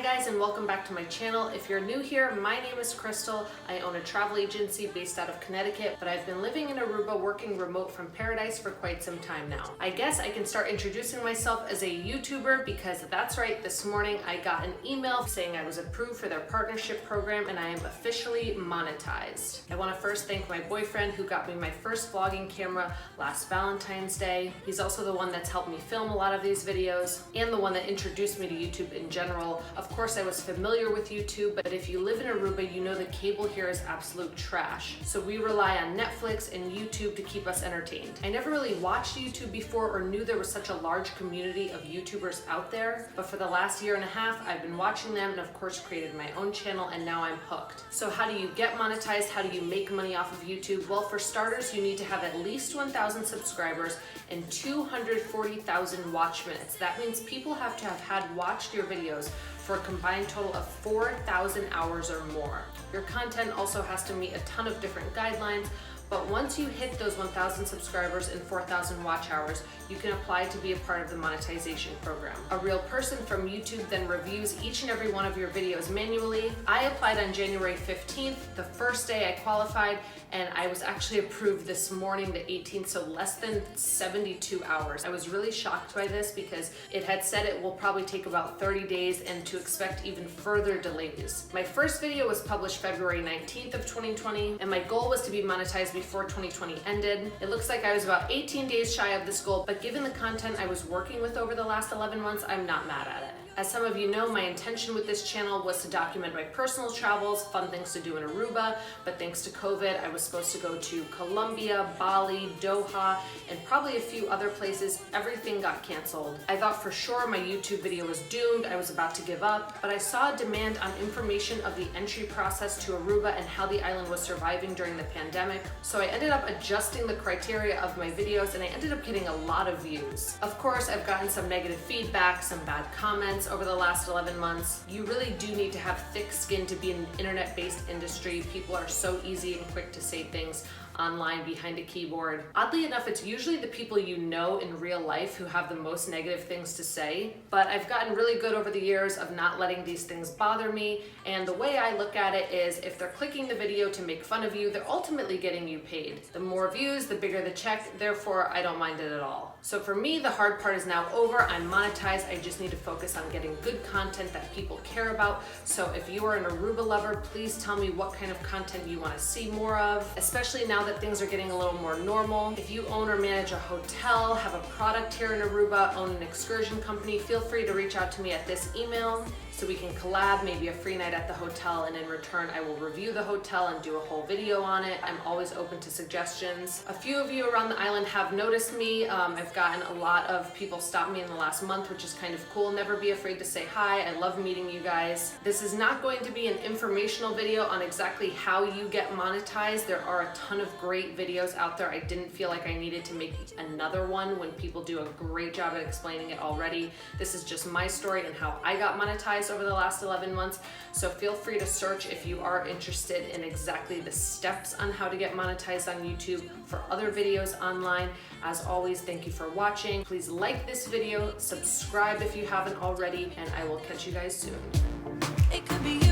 guys, and welcome back to my channel. If you're new here, my name is Crystal. I own a travel agency based out of Connecticut, but I've been living in Aruba working remote from paradise for quite some time now. I guess I can start introducing myself as a YouTuber because that's right, this morning I got an email saying I was approved for their partnership program and I am officially monetized. I want to first thank my boyfriend who got me my first vlogging camera last Valentine's Day. He's also the one that's helped me film a lot of these videos and the one that introduced me to YouTube in general. Of course, I was familiar with YouTube, but if you live in Aruba, you know the cable here is absolute trash. So we rely on Netflix and YouTube to keep us entertained. I never really watched YouTube before or knew there was such a large community of YouTubers out there, but for the last year and a half, I've been watching them and of course created my own channel, and now I'm hooked. So how do you get monetized? How do you make money off of YouTube? Well, for starters, you need to have at least 1,000 subscribers and 240,000 watch minutes. That means people have to have had watched your videos for a combined total of 4,000 hours or more. Your content also has to meet a ton of different guidelines, but once you hit those 1,000 subscribers and 4,000 watch hours, you can apply to be a part of the monetization program. A real person from YouTube then reviews each and every one of your videos manually. I applied on January 15th, the first day I qualified, and I was actually approved this morning, the 18th, so less than 72 hours. I was really shocked by this because it had said it will probably take about 30 days and to expect even further delays. My first video was published February 19th of 2020, and my goal was to be monetized before 2020 ended. It looks like I was about 18 days shy of this goal, but given the content I was working with over the last 11 months, I'm not mad at it. As some of you know, my intention with this channel was to document my personal travels, fun things to do in Aruba, but thanks to COVID, I was supposed to go to Colombia, Bali, Doha, and probably a few other places. Everything got canceled. I thought for sure my YouTube video was doomed, I was about to give up, but I saw a demand on information of the entry process to Aruba and how the island was surviving during the pandemic, so I ended up adjusting the criteria of my videos and I ended up getting a lot of views. Of course, I've gotten some negative feedback, some bad comments over the last 11 months. You really do need to have thick skin to be in an internet-based industry. People are so easy and quick to say things online behind a keyboard. Oddly enough, it's usually the people you know in real life who have the most negative things to say, but I've gotten really good over the years of not letting these things bother me, and the way I look at it is if they're clicking the video to make fun of you, they're ultimately getting you paid. The more views, the bigger the check, therefore I don't mind it at all. So for me, the hard part is now over. I'm monetized. I just need to focus on getting good content that people care about. So if you are an Aruba lover, please tell me what kind of content you want to see more of, especially now that things are getting a little more normal. If you own or manage a hotel, have a product here in Aruba, own an excursion company, feel free to reach out to me at this email so we can collab, maybe a free night at the hotel, and in return I will review the hotel and do a whole video on it. I'm always open to suggestions. A few of you around the island have noticed me. I've gotten a lot of people stop me in the last month, which is kind of cool. Never be afraid to say hi. I love meeting you guys. This is not going to be an informational video on exactly how you get monetized. There are a ton of great videos out there. I didn't feel like I needed to make another one when people do a great job at explaining it already. This is just my story and how I got monetized over the last 11 months. So feel free to search if you are interested in exactly the steps on how to get monetized on YouTube for other videos online. As always, thank you for watching. Please like this video, subscribe if you haven't already, and I will catch you guys soon. It could be you.